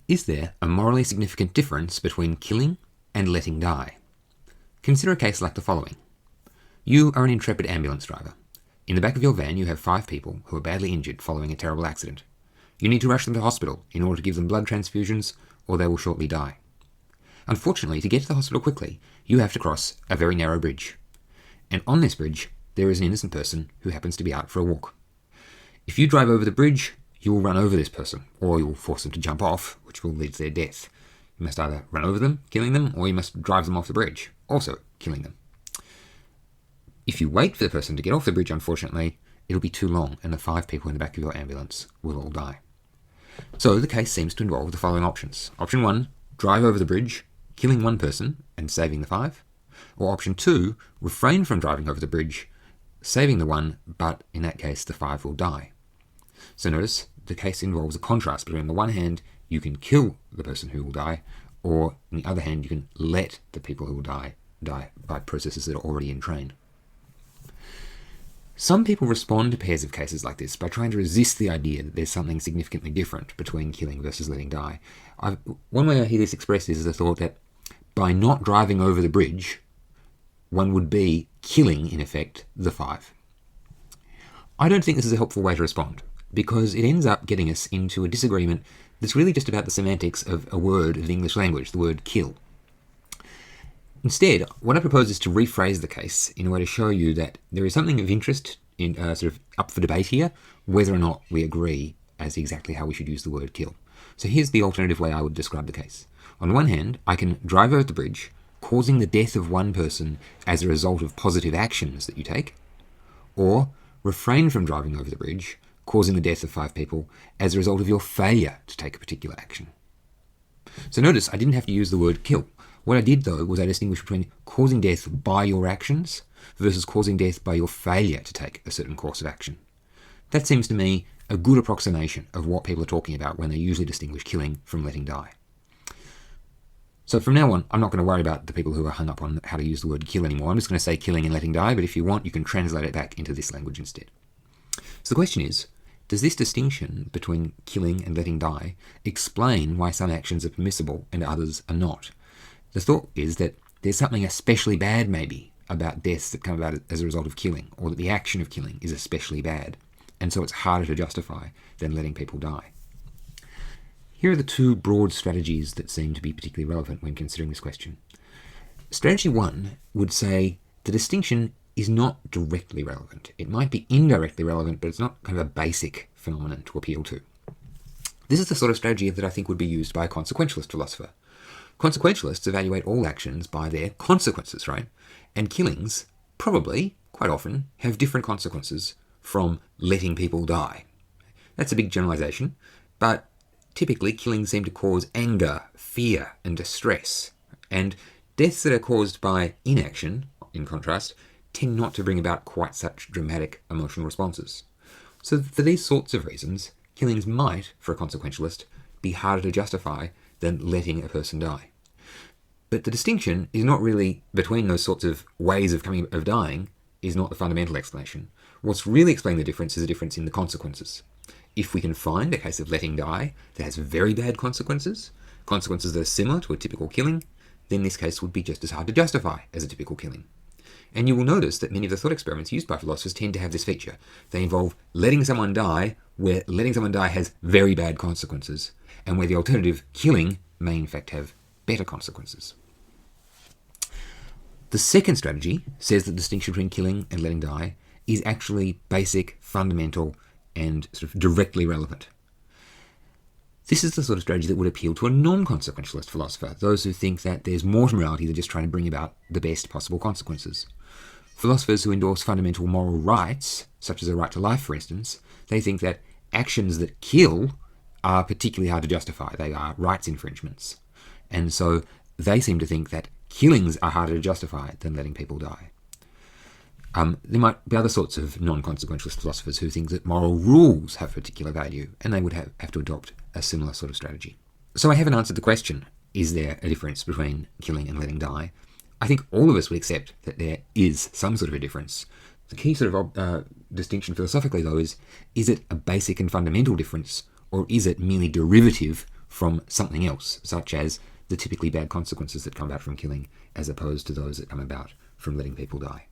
Is there a morally significant difference between killing and letting die? Consider a case like the following. You are an intrepid ambulance driver. In the back of your van you have 5 people who are badly injured following a terrible accident. You need to rush them to hospital in order to give them blood transfusions, or they will shortly die. Unfortunately, to get to the hospital quickly, you have to cross a very narrow bridge. And on this bridge, there is an innocent person who happens to be out for a walk. If you drive over the bridge, you will run over this person, or you will force them to jump off, which will lead to their death. You must either run over them, killing them, or you must drive them off the bridge, also killing them. If you wait for the person to get off the bridge, unfortunately, it'll be too long, and the 5 people in the back of your ambulance will all die. So the case seems to involve the following options. Option 1, drive over the bridge, killing 1 person and saving the 5. Or option 2, refrain from driving over the bridge, saving the 1, but in that case the 5 will die. So notice, the case involves a contrast between, on the one hand, you can kill the person who will die, or on the other hand, you can let the people who will die by processes that are already in train. Some people respond to pairs of cases like this by trying to resist the idea that there's something significantly different between killing versus letting die. One way I hear this expressed is the thought that by not driving over the bridge, one would be killing, in effect, the 5. I don't think this is a helpful way to respond, because it ends up getting us into a disagreement that's really just about the semantics of a word of the English language, the word kill. Instead, what I propose is to rephrase the case in a way to show you that there is something of interest in sort of up for debate here, whether or not we agree as exactly how we should use the word kill. So here's the alternative way I would describe the case. On the one hand, I can drive over the bridge, causing the death of 1 person as a result of positive actions that you take, or refrain from driving over the bridge, causing the death of 5 people as a result of your failure to take a particular action. So notice I didn't have to use the word kill. What I did, though, was I distinguished between causing death by your actions versus causing death by your failure to take a certain course of action. That seems to me a good approximation of what people are talking about when they usually distinguish killing from letting die. So from now on, I'm not going to worry about the people who are hung up on how to use the word kill anymore. I'm just going to say killing and letting die, but if you want, you can translate it back into this language instead. So the question is, does this distinction between killing and letting die explain why some actions are permissible and others are not? The thought is that there's something especially bad, maybe, about deaths that come about as a result of killing, or that the action of killing is especially bad, and so it's harder to justify than letting people die. Here are the 2 broad strategies that seem to be particularly relevant when considering this question. Strategy 1 would say the distinction is not directly relevant. It might be indirectly relevant, but it's not kind of a basic phenomenon to appeal to. This is the sort of strategy that I think would be used by a consequentialist philosopher. Consequentialists evaluate all actions by their consequences, right? And killings, probably, quite often, have different consequences from letting people die. That's a big generalization, but typically killings seem to cause anger, fear, and distress. And deaths that are caused by inaction, in contrast, tend not to bring about quite such dramatic emotional responses. So for these sorts of reasons, killings might, for a consequentialist, be harder to justify than letting a person die. But the distinction is not really between those sorts of ways of dying, is not the fundamental explanation. What's really explaining the difference is a difference in the consequences. If we can find a case of letting die that has very bad consequences that are similar to a typical killing, then this case would be just as hard to justify as a typical killing. And you will notice that many of the thought experiments used by philosophers tend to have this feature. They involve letting someone die, where letting someone die has very bad consequences, and where the alternative, killing, may in fact have better consequences. The second strategy says that the distinction between killing and letting die is actually basic, fundamental, and sort of directly relevant. This is the sort of strategy that would appeal to a non-consequentialist philosopher, those who think that there's more to morality than just trying to bring about the best possible consequences. Philosophers who endorse fundamental moral rights, such as a right to life, for instance, they think that actions that kill are particularly hard to justify. They are rights infringements. And so they seem to think that killings are harder to justify than letting people die. There might be other sorts of non-consequentialist philosophers who think that moral rules have particular value, and they would have to adopt a similar sort of strategy. So I haven't answered the question, is there a difference between killing and letting die? I think all of us would accept that there is some sort of a difference. The key sort of distinction philosophically, though, is it a basic and fundamental difference, or is it merely derivative from something else, such as the typically bad consequences that come about from killing, as opposed to those that come about from letting people die.